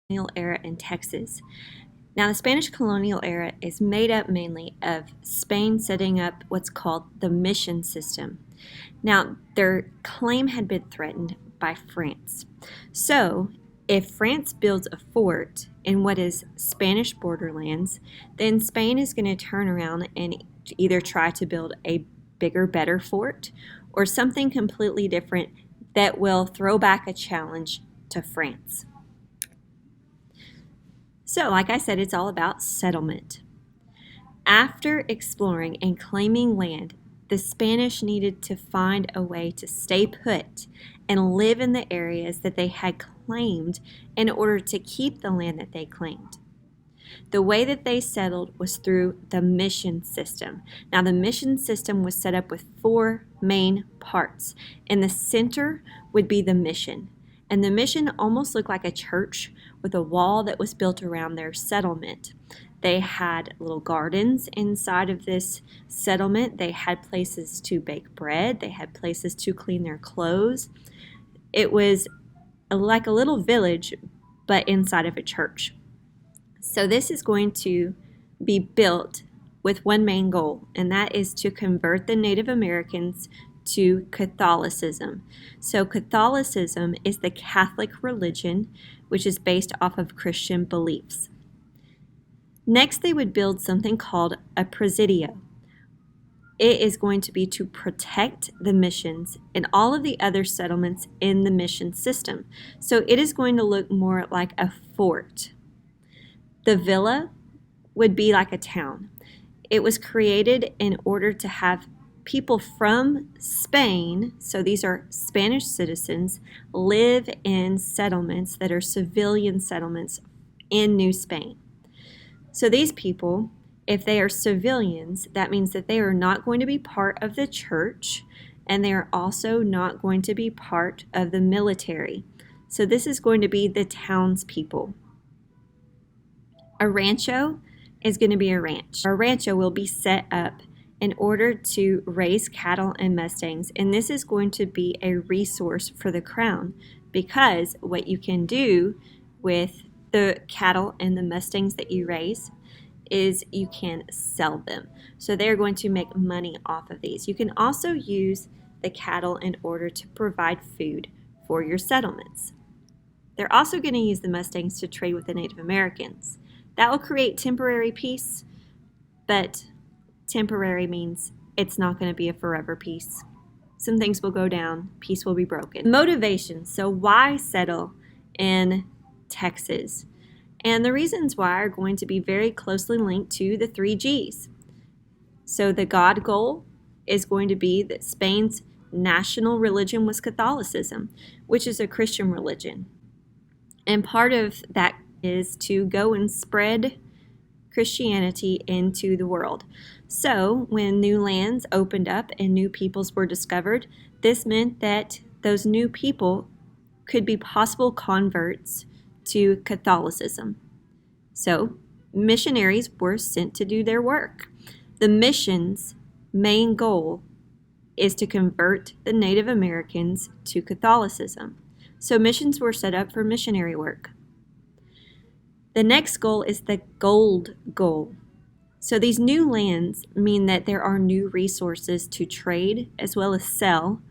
Colonial Era in Texas. Now, the Spanish Colonial Era is made up mainly of Spain setting up what's called the mission system. Now, their claim had been threatened by France. So, if France builds a fort in what is Spanish borderlands, then Spain is going to turn around and either try to build a bigger, better fort or something completely different that will throw back a challenge to France. So, like I said, it's all about settlement. After exploring and claiming land, the Spanish needed to find a way to stay put and live in the areas that they had claimed in order to keep the land that they claimed. The way that they settled was through the mission system. Now, the mission system was set up with 4 main parts. In the center would be the mission. And the mission almost looked like a church with a wall that was built around their settlement. They had little gardens inside of this settlement. They had places to bake bread. They had places to clean their clothes. It was like a little village, but inside of a church. So this is going to be built with one main goal, and that is to convert the Native Americans to Catholicism. So Catholicism is the Catholic religion, which is based off of Christian beliefs. Next, they would build something called a presidio. It is going to be to protect the missions and all of the other settlements in the mission system. So it is going to look more like a fort. The villa would be like a town. It was created in order to have people from Spain, so these are Spanish citizens, live in settlements that are civilian settlements in New Spain. So these people, if they are civilians, that means that they are not going to be part of the church, and they are also not going to be part of the military. So this is going to be the townspeople. A rancho is going to be a ranch. A rancho will be set up in order to raise cattle and mustangs, and this is going to be a resource for the crown, because what you can do with the cattle and the mustangs that you raise is you can sell them. So they're going to make money off of these. You can also use the cattle in order to provide food for your settlements. They're also going to use the mustangs to trade with the Native Americans. That will create temporary peace, but temporary means it's not going to be a forever peace. Some things will go down, peace will be broken. Motivation. So why settle in Texas? And the reasons why are going to be very closely linked to the 3 G's. So the God goal is going to be that Spain's national religion was Catholicism, which is a Christian religion. And part of that is to go and spread Christianity into the world. So when new lands opened up and new peoples were discovered, this meant that those new people could be possible converts to Catholicism. So missionaries were sent to do their work. The mission's main goal is to convert the Native Americans to Catholicism. So missions were set up for missionary work. The next goal is the gold goal. So these new lands mean that there are new resources to trade as well as sell,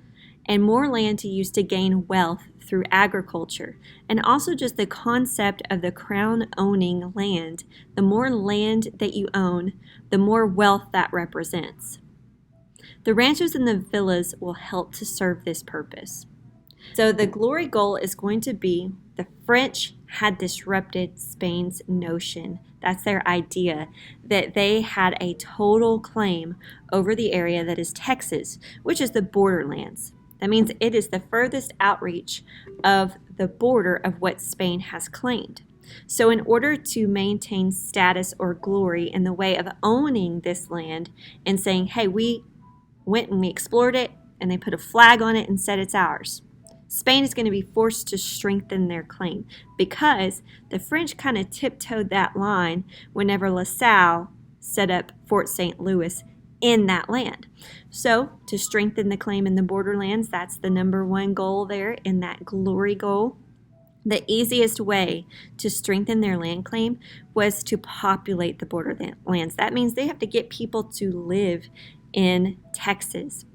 and more land to use to gain wealth through agriculture, and also just the concept of the crown owning land. The more land that you own, the more wealth that represents. The ranchos and the villas will help to serve this purpose. So the glory goal is going to be the French had disrupted Spain's notion. That's their idea, that they had a total claim over the area that is Texas, which is the borderlands. That means it is the furthest outreach of the border of what Spain has claimed. So in order to maintain status or glory in the way of owning this land and saying, hey, we went and we explored it, and they put a flag on it and said it's ours, Spain is going to be forced to strengthen their claim, because the French kind of tiptoed that line whenever La Salle set up Fort St. Louis in that land. So to strengthen the claim in the borderlands, that's the number 1 goal there in that glory goal. The easiest way to strengthen their land claim was to populate the borderlands. That means they have to get people to live in Texas.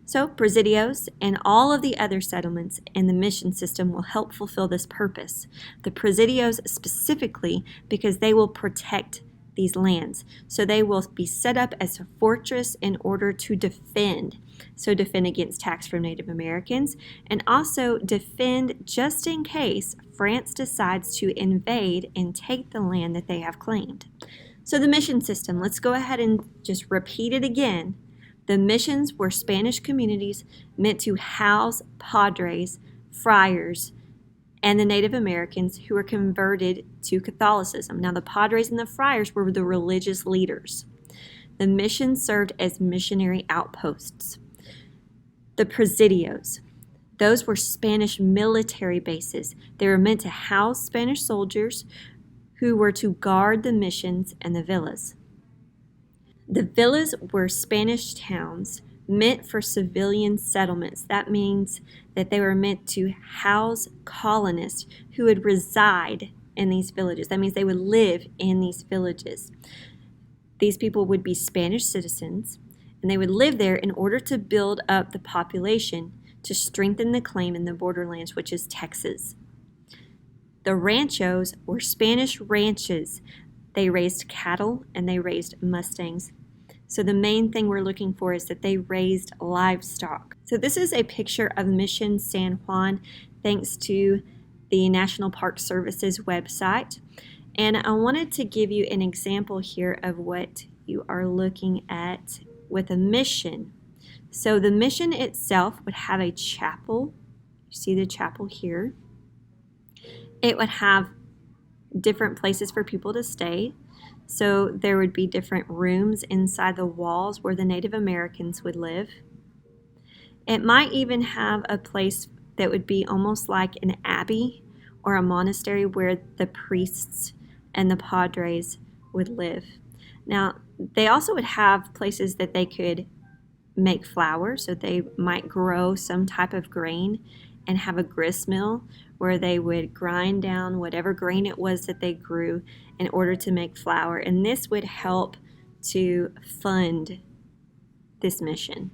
So Presidios and all of the other settlements in the mission system will help fulfill this purpose. The Presidios specifically because they will protect these lands. So they will be set up as a fortress in order to defend. So defend against attacks from Native Americans and also defend just in case France decides to invade and take the land that they have claimed. So the mission system, let's go ahead and just repeat it again. The missions were Spanish communities meant to house padres, friars, and the Native Americans who were converted to Catholicism. Now, the padres and the friars were the religious leaders. The mission served as missionary outposts. The presidios, those were Spanish military bases. They were meant to house Spanish soldiers who were to guard the missions and the villas. The villas were Spanish towns meant for civilian settlements. That means that they were meant to house colonists who would reside in these villages. That means they would live in these villages. These people would be Spanish citizens, and they would live there in order to build up the population to strengthen the claim in the borderlands, which is Texas. The ranchos were Spanish ranches. They raised cattle and they raised mustangs. So the main thing we're looking for is that they raised livestock. So this is a picture of Mission San Juan thanks to the National Park Service's website. And I wanted to give you an example here of what you are looking at with a mission. So the mission itself would have a chapel. You see the chapel here. It would have different places for people to stay. So there would be different rooms inside the walls where the Native Americans would live. It might even have a place that would be almost like an abbey or a monastery where the priests and the padres would live. Now, they also would have places that they could make flour, so they might grow some type of grain and have a grist mill where they would grind down whatever grain it was that they grew in order to make flour. And this would help to fund this mission.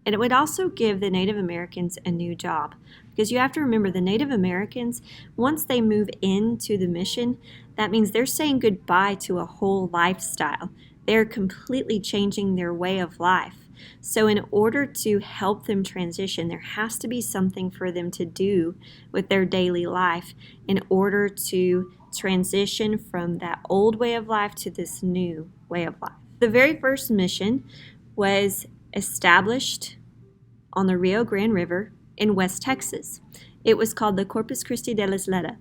And it would also give the Native Americans a new job. Because you have to remember, the Native Americans, once they move into the mission, that means they're saying goodbye to a whole lifestyle. They're completely changing their way of life. So in order to help them transition, there has to be something for them to do with their daily life in order to transition from that old way of life to this new way of life. The very first mission was established on the Rio Grande River in West Texas. It was called the Corpus Christi de la Isleta,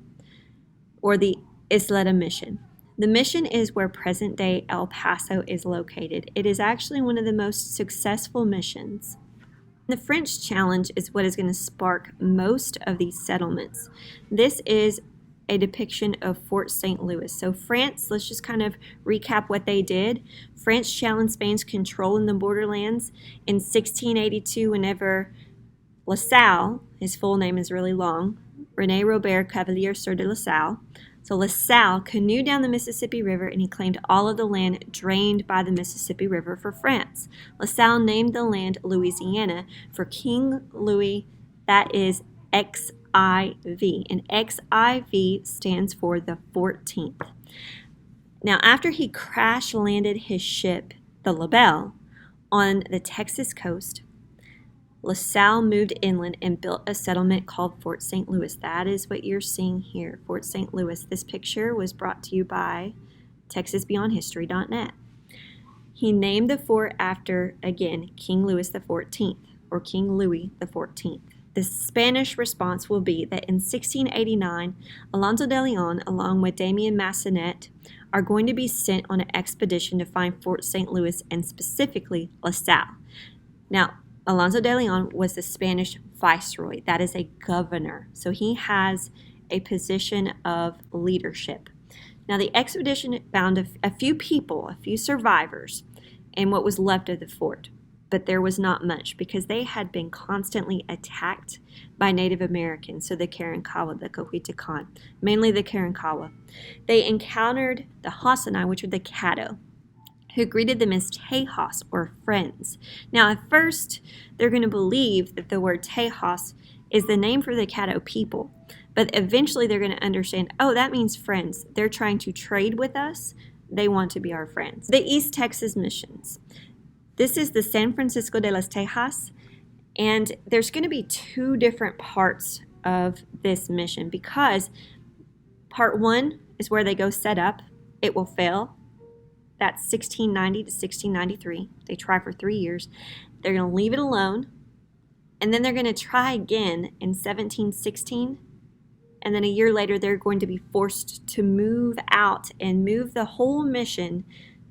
or the Isleta Mission. The mission is where present-day El Paso is located. It is actually one of the most successful missions. The French challenge is what is going to spark most of these settlements. This is a depiction of Fort St. Louis. So France, let's just kind of recap what they did. France challenged Spain's control in the borderlands in 1682 whenever La Salle, his full name is really long, René Robert Cavalier Sieur de La Salle. So La Salle canoed down the Mississippi River and he claimed all of the land drained by the Mississippi River for France. La Salle named the land Louisiana for King Louis, that is XIV, and XIV stands for the 14th. Now, after he crash landed his ship, the La Belle, on the Texas coast, La Salle moved inland and built a settlement called Fort St. Louis. That is what you're seeing here, Fort St. Louis. This picture was brought to you by TexasBeyondHistory.net. He named the fort after, again, King Louis XIV, or King Louis XIV. The Spanish response will be that in 1689, Alonso de Leon, along with Damien Massenet, are going to be sent on an expedition to find Fort St. Louis and specifically La Salle. Now, Alonso de Leon was the Spanish viceroy. That is a governor. So he has a position of leadership. Now, the expedition found a few people, a few survivors, and what was left of the fort. but there was not much because they had been constantly attacked by Native Americans, so the Karankawa, the Cohuitecan, mainly the Karankawa. They encountered the Hasinai, which are the Caddo, who greeted them as Tejas, or friends. Now, at first, they're going to believe that the word Tejas is the name for the Caddo people, but eventually they're going to understand, oh, that means friends. They're trying to trade with us. They want to be our friends. The East Texas missions. This is the San Francisco de las Tejas, and there's going to be two different parts of this mission because part one is where they go set up. It will fail. That's 1690 to 1693. They try for 3 years. They're going to leave it alone, and then they're going to try again in 1716, and then a year later they're going to be forced to move out and move the whole mission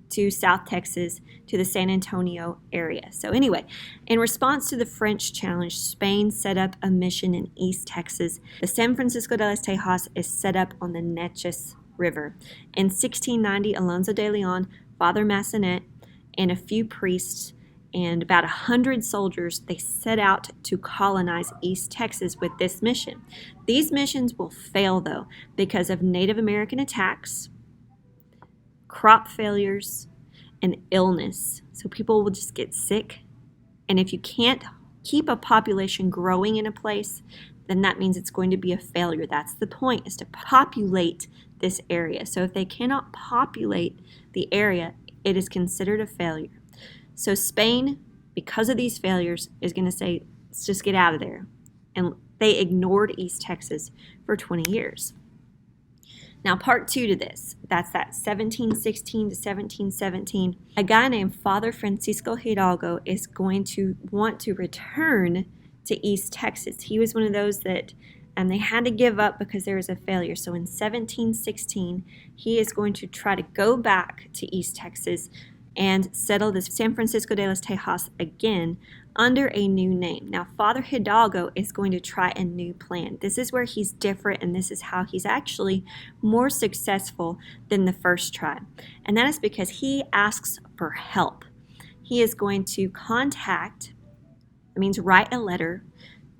to South Texas, to the San Antonio area. So anyway, in response to the French challenge, Spain set up a mission in East Texas. The San Francisco de las Tejas is set up on the Neches River. In 1690, Alonso de Leon, Father Massanet, and a few priests and about 100 soldiers, they set out to colonize East Texas with this mission. These missions will fail, though, because of Native American attacks, crop failures, and illness. So people will just get sick. And if you can't keep a population growing in a place, then that means it's going to be a failure. That's the point, is to populate this area. So if they cannot populate the area, it is considered a failure. So Spain, because of these failures, is going to say, let's just get out of there. And they ignored East Texas for 20 years. Now, part two to this, that's that 1716 to 1717. A guy named Father Francisco Hidalgo is going to want to return to East Texas. He was one of those that they had to give up because there was a failure. So in 1716, he is going to try to go back to East Texas and settle this San Francisco de las Tejas again under a new name. Now, Father Hidalgo is going to try a new plan. This is where he's different, and this is how he's actually more successful than the first tribe. And that is because he asks for help. He is going to contact, it means write a letter,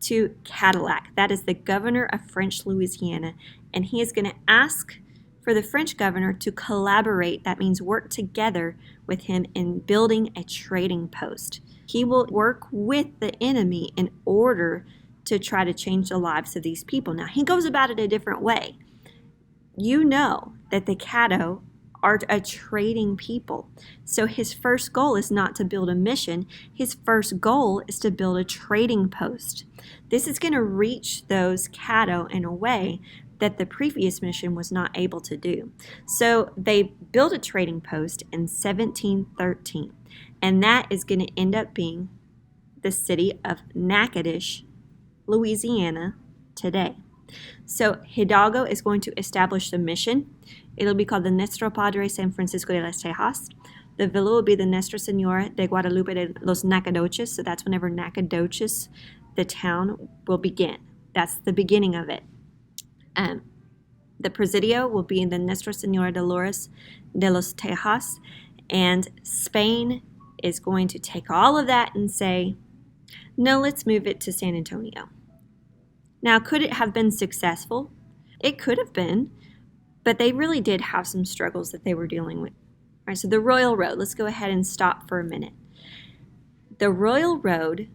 to Cadillac. That is the governor of French Louisiana, and he is going to ask for the French governor to collaborate, that means work together with him in building a trading post. He will work with the enemy in order to try to change the lives of these people. Now, he goes about it a different way. You know that the Caddo are a trading people. So his first goal is not to build a mission. His first goal is to build a trading post. This is going to reach those Caddo in a way that the previous mission was not able to do. So they built a trading post in 1713, and that is going to end up being the city of Natchitoches, Louisiana, today. So Hidalgo is going to establish the mission. It'll be called the Nuestro Padre San Francisco de las Tejas. The villa will be the Nuestra Señora de Guadalupe de los Nacogdoches. So that's whenever Nacogdoches, the town, will begin. That's the beginning of it. The Presidio will be in the Nuestra Señora Dolores de los Tejas. And Spain is going to take all of that and say, no, let's move it to San Antonio. Now, could it have been successful? It could have been, but they really did have some struggles that they were dealing with. All right, so the Royal Road, let's go ahead and stop for a minute. The Royal Road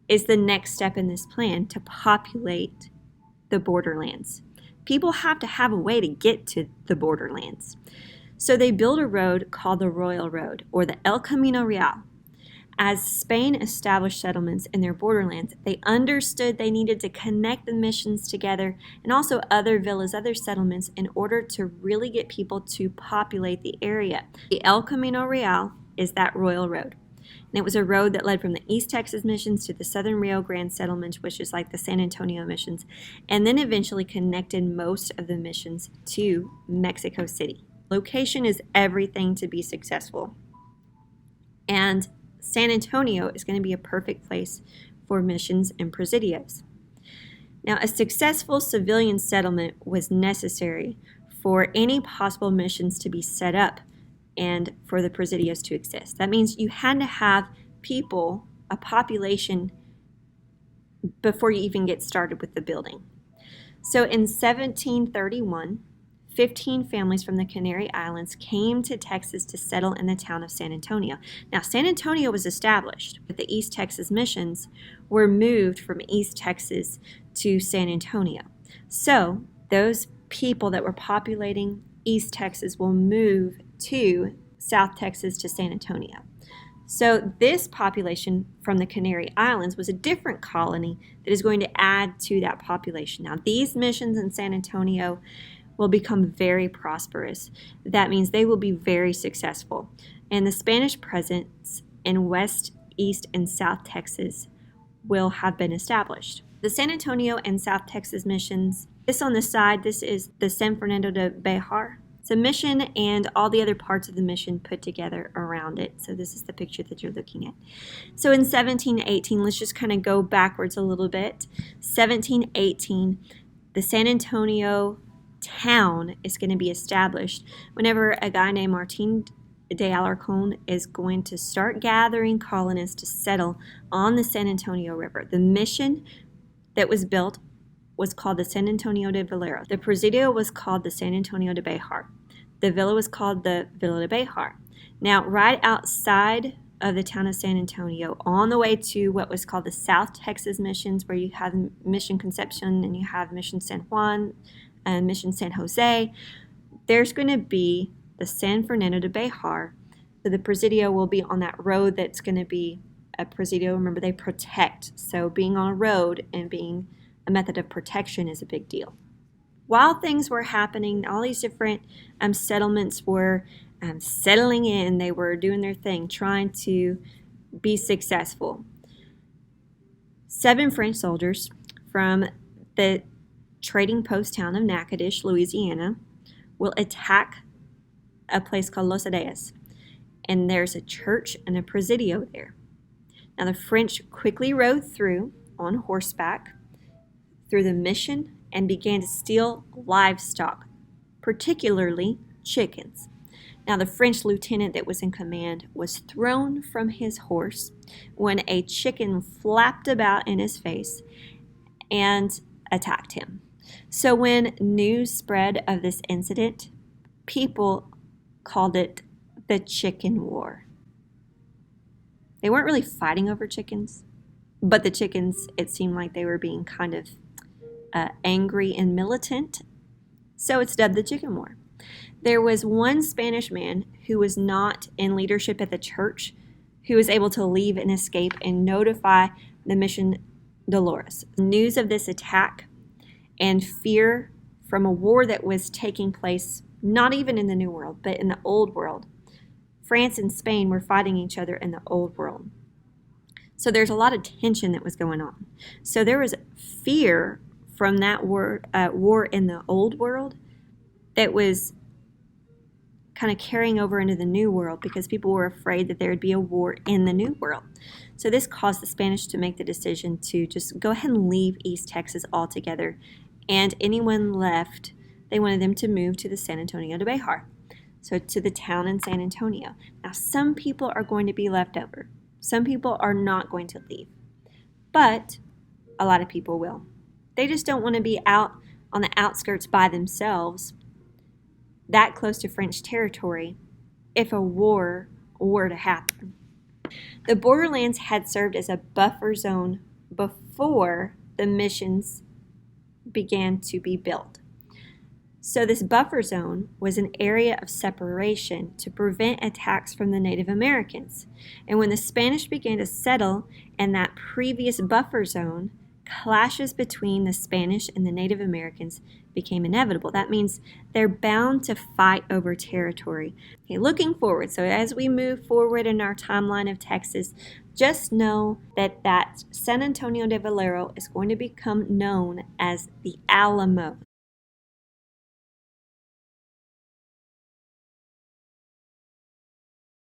is the next step in this plan to populate the borderlands. People have to have a way to get to the borderlands. So they built a road called the Royal Road, or the El Camino Real. As Spain established settlements in their borderlands, they understood they needed to connect the missions together and also other villas, other settlements, in order to really get people to populate the area. The El Camino Real is that Royal Road. And it was a road that led from the East Texas missions to the Southern Rio Grande settlement, which is like the San Antonio missions, and then eventually connected most of the missions to Mexico City. Location is everything to be successful. And San Antonio is going to be a perfect place for missions and presidios. Now, a successful civilian settlement was necessary for any possible missions to be set up and for the presidios to exist. That means you had to have people, a population, before you even get started with the building. So in 1731, 15 families from the Canary Islands came to Texas to settle in the town of San Antonio. Now, San Antonio was established, but the East Texas missions were moved from East Texas to San Antonio. So those people that were populating East Texas will move to South Texas to San Antonio. So this population from the Canary Islands was a different colony that is going to add to that population. Now, these missions in San Antonio will become very prosperous. That means they will be very successful. And the Spanish presence in West, East, and South Texas will have been established. The San Antonio and South Texas missions, this on the side, this is the San Fernando de Bejar. It's a mission and all the other parts of the mission put together around it. So this is the picture that you're looking at. So in 1718, let's just kind of go backwards a little bit. 1718, the San Antonio town is going to be established whenever a guy named Martin de Alarcon is going to start gathering colonists to settle on the San Antonio River. The mission that was built was called the San Antonio de Valero. The Presidio was called the San Antonio de Bejar. The villa was called the Villa de Bejar. Now, right outside of the town of San Antonio, on the way to what was called the South Texas missions, where you have Mission Concepcion and you have Mission San Juan and Mission San Jose, there's going to be the San Fernando de Bejar. So the Presidio will be on that road that's going to be a Presidio. Remember, they protect. So being on a road and being a method of protection is a big deal. While things were happening, all these different settlements were settling in. They were doing their thing, trying to be successful. 7 French soldiers from the trading post town of Natchitoches, Louisiana, will attack a place called Los Tejas. And there's a church and a Presidio there. Now the French quickly rode through on horseback through the mission and began to steal livestock, particularly chickens. Now the French lieutenant that was in command was thrown from his horse when a chicken flapped about in his face and attacked him. So when news spread of this incident, people called it the Chicken War. They weren't really fighting over chickens, but the chickens, it seemed like they were being kind of angry and militant, so it's dubbed the Chicken War. There was one Spanish man who was not in leadership at the church who was able to leave and escape and notify the Mission Dolores. News of this attack and fear from a war that was taking place not even in the New World, but in the Old World. France and Spain were fighting each other in the Old World. So there's a lot of tension that was going on. So there was fear from that war in the Old World that was kind of carrying over into the New World because people were afraid that there would be a war in the New World. So this caused the Spanish to make the decision to just go ahead and leave East Texas altogether. And anyone left, they wanted them to move to the San Antonio de Bejar, so to the town in San Antonio. Now, some people are going to be left over. Some people are not going to leave, but a lot of people will. They just don't want to be out on the outskirts by themselves, that close to French territory, if a war were to happen. The borderlands had served as a buffer zone before the missions began to be built. So this buffer zone was an area of separation to prevent attacks from the Native Americans. And when the Spanish began to settle in that previous buffer zone, clashes between the Spanish and the Native Americans became inevitable. That means they're bound to fight over territory. Okay, looking forward, so as we move forward in our timeline of Texas, just know that San Antonio de Valero is going to become known as the Alamo.